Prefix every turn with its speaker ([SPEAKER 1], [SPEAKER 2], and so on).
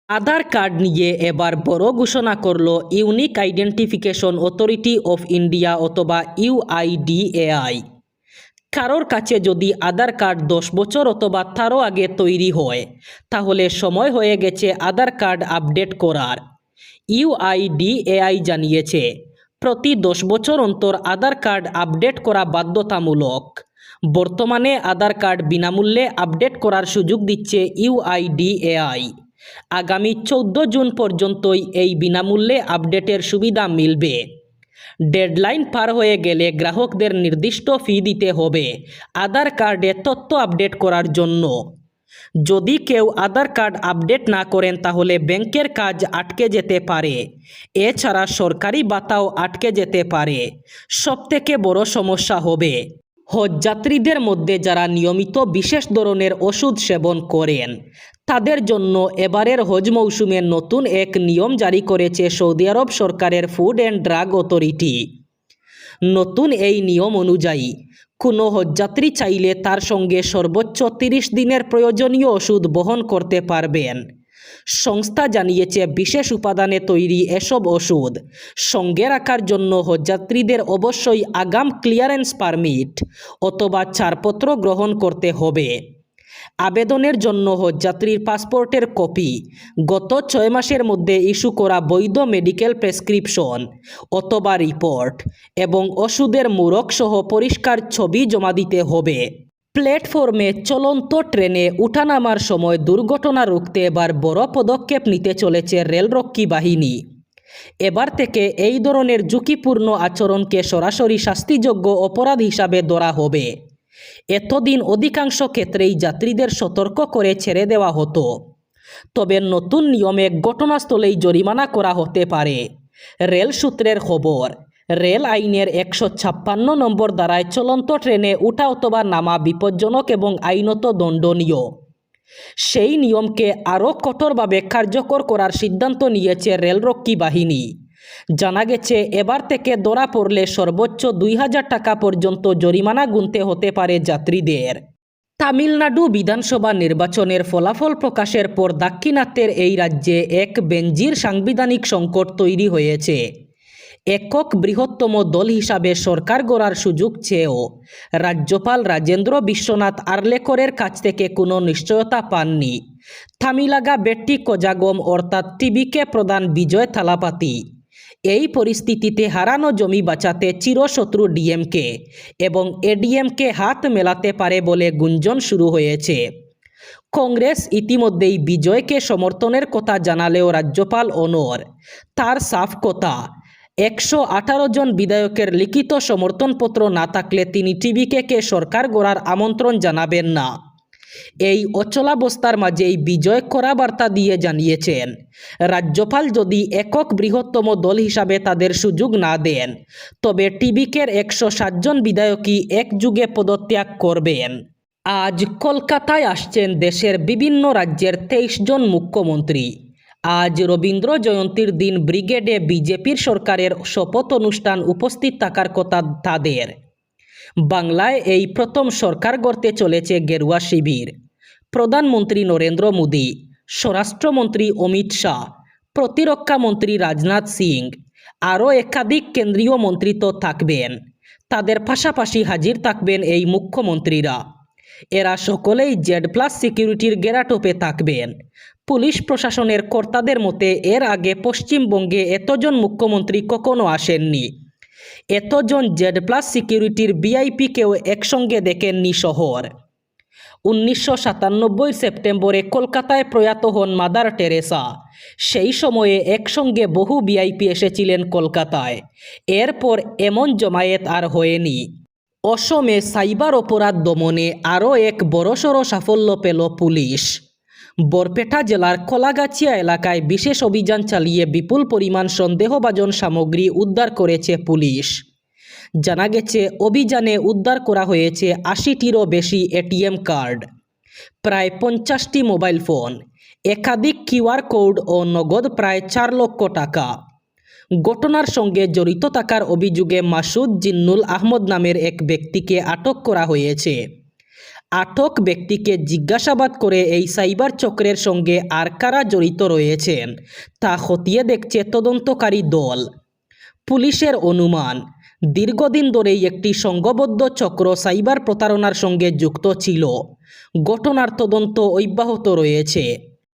[SPEAKER 1] আধার card নিয়ে এবার বড় ঘোষণা করল unique identification authority of India অথবা ইউআইডিএআই। কারোর কাছে যদি আধার কার্ড 10 বছর অথবা তারও আগে তৈরি হয়, তাহলে সময় হয়ে গেছে আধার কার্ড আপডেট করার। ইউআইডিএআই জানিয়েছে, প্রতি 10 বছর অন্তর আধার কার্ড আপডেট করা বাধ্যতামূলক। বর্তমানে আধার কার্ড বিনামূল্যে আপডেট করার সুযোগ দিচ্ছে ইউআইডিএআই। আগামী 14 জুন পর্যন্তই এই বিনামূল্যে আপডেটের সুবিধা মিলবে। ডেডলাইন পার হয়ে গেলে গ্রাহকদের নির্দিষ্ট ফি দিতে হবে আধার কার্ডে তথ্য আপডেট করার জন্য। যদি কেউ আধার কার্ড আপডেট না করেন তাহলে ব্যাংকের কাজ আটকে যেতে পারে। এছাড়া সরকারি ভাতাও আটকে যেতে পারে। সবথেকে বড় সমস্যা হবে হজযাত্রীদের মধ্যে যারা নিয়মিত বিশেষ ধরনের ওষুধ সেবন করেন, তাদের জন্য এবারের হজ মৌসুমে নতুন এক নিয়ম জারি করেছে সৌদি আরব সরকারের ফুড অ্যান্ড ড্রাগ অথরিটি। নতুন এই নিয়ম অনুযায়ী কোনো হজযাত্রী চাইলে তার সঙ্গে সর্বোচ্চ 30 দিনের প্রয়োজনীয় ওষুধ বহন করতে পারবেন। সংস্থা জানিয়েছে, বিশেষ উপাদানে তৈরি এসব ওষুধ সঙ্গে রাখার জন্য হজযাত্রীদের অবশ্যই আগাম ক্লিয়ারেন্স পারমিট অথবা ছাড়পত্র গ্রহণ করতে হবে। আবেদনের জন্য হজযাত্রীর পাসপোর্টের কপি, গত 6 মাসের মধ্যে ইস্যু করা বৈধ মেডিকেল প্রেসক্রিপশন অথবা রিপোর্ট এবং ওষুধের মোড়ক সহ পরিষ্কার ছবি জমা দিতে হবে। প্ল্যাটফর্মে চলন্ত ট্রেনে উঠানামার সময় দুর্ঘটনা রুখতে এবার বড় পদক্ষেপ নিতে চলেছে রেলরক্ষী বাহিনী। এবার থেকে এই ধরনের ঝুঁকিপূর্ণ আচরণকে সরাসরি শাস্তিযোগ্য অপরাধ হিসাবে ধরা হবে। এতদিন অধিকাংশ ক্ষেত্রেই যাত্রীদের সতর্ক করে ছেড়ে দেওয়া হতো, তবে নতুন নিয়মে ঘটনাস্থলেই জরিমানা করা হতে পারে। রেল সূত্রের খবর, রেল আইনের 156 নম্বর ধারায় চলন্ত ট্রেনে উঠা অথবা নামা বিপজ্জনক এবং আইনত দণ্ডনীয়। সেই নিয়মকে আরও কঠোরভাবে কার্যকর করার সিদ্ধান্ত নিয়েছে রেলরক্ষী বাহিনী। জানা গেছে, এবার থেকে ধরা পড়লে সর্বোচ্চ 2000 টাকা পর্যন্ত জরিমানা গুনতে হতে পারে যাত্রীদের। তামিলনাড়ু বিধানসভা নির্বাচনের ফলাফল প্রকাশের পর দাক্ষিণাত্যের এই রাজ্যে এক বেনজির সাংবিধানিক সংকট তৈরি হয়েছে। একক বৃহত্তম দল হিসাবে সরকার গড়ার সুযোগ চেয়েও রাজ্যপাল রাজেন্দ্র বিশ্বনাথ আর্লেকরের কাছ থেকে কোনো নিশ্চয়তা পাননি তামিলাগা বেট্টি কোজাগম অর্থাৎ টিবিকে প্রধান বিজয় থালাপাতি। এই পরিস্থিতিতে হারানো জমি বাঁচাতে চিরশত্রু ডিএমকে এবং এডিএমকে হাত মেলাতে পারে বলে গুঞ্জন শুরু হয়েছে। কংগ্রেস ইতিমধ্যেই বিজয়কে সমর্থনের কথা জানালেও রাজ্যপাল অনর তার সাফ কথা, 118 জন বিধায়কের লিখিত সমর্থনপত্র না থাকলে তিনি টিবিকে সরকার গড়ার আমন্ত্রণ জানাবেন না। এই অচলাবস্থার মাঝেই বিজয় কড়া বার্তা দিয়ে জানিয়েছেন, রাজ্যপাল যদি একক বৃহত্তম দল হিসাবে তাদের সুযোগ না দেন, তবে টিবিকের 107 জন বিধায়কই একযুগে পদত্যাগ করবেন। আজ কলকাতায় আসছেন দেশের বিভিন্ন রাজ্যের 23 জন মুখ্যমন্ত্রী। আজ রবীন্দ্র জয়ন্তীর দিন ব্রিগেডে বিজেপির সরকারের শপথ অনুষ্ঠান উপস্থিত থাকার কথা তাদের। বাংলায় এই প্রথম সরকার গড়তে চলেছে গেরুয়া শিবির। প্রধানমন্ত্রী নরেন্দ্র মোদী, স্বরাষ্ট্রমন্ত্রী অমিত শাহ, প্রতিরক্ষা মন্ত্রী রাজনাথ সিং, আরও একাধিক কেন্দ্রীয় মন্ত্রী তো থাকবেন। তাদের পাশাপাশি হাজির থাকবেন এই মুখ্যমন্ত্রীরা। এরা সকলেই Z+ সিকিউরিটির গেরাটোপে থাকবেন। পুলিশ প্রশাসনের কর্তাদের মতে এর আগে পশ্চিমবঙ্গে এতজন মুখ্যমন্ত্রী কখনো আসেননি। এতজন Z+ সিকিউরিটির ভিআইপিকেও একসঙ্গে দেখেননি শহর। 1997 সেপ্টেম্বরে কলকাতায় প্রয়াত হন মাদার টেরেসা। সেই সময়ে একসঙ্গে বহু ভিআইপি এসেছিলেন কলকাতায়। এরপর এমন জমায়েত আর হয়নি। অসমে সাইবার অপরাধ দমনে আরও এক বড়সড় সাফল্য পেল পুলিশ। বরপেটা জেলার কলাগাছিয়া এলাকায় বিশেষ অভিযান চালিয়ে বিপুল পরিমাণ সন্দেহভাজন সামগ্রী উদ্ধার করেছে পুলিশ। জানা গেছে, অভিযানে উদ্ধার করা হয়েছে 80টিরও বেশি এটিএম কার্ড, প্রায় 50টি মোবাইল ফোন, একাধিক কিউআর কোড ও নগদ প্রায় 4 লক্ষ টাকা। ঘটনার সঙ্গে জড়িত থাকার অভিযোগে মাসুদ জিন্নুল আহমদ নামের এক ব্যক্তিকে আটক করা হয়েছে। আটক ব্যক্তিকে জিজ্ঞাসাবাদ করে এই সাইবার চক্রের সঙ্গে আর কারা জড়িত রয়েছেন তা খতিয়ে দেখছে তদন্তকারী দল। পুলিশের অনুমান, দীর্ঘদিন ধরেই একটি সংঘবদ্ধ চক্র সাইবার প্রতারণার সঙ্গে যুক্ত ছিল। ঘটনার তদন্ত অব্যাহত রয়েছে।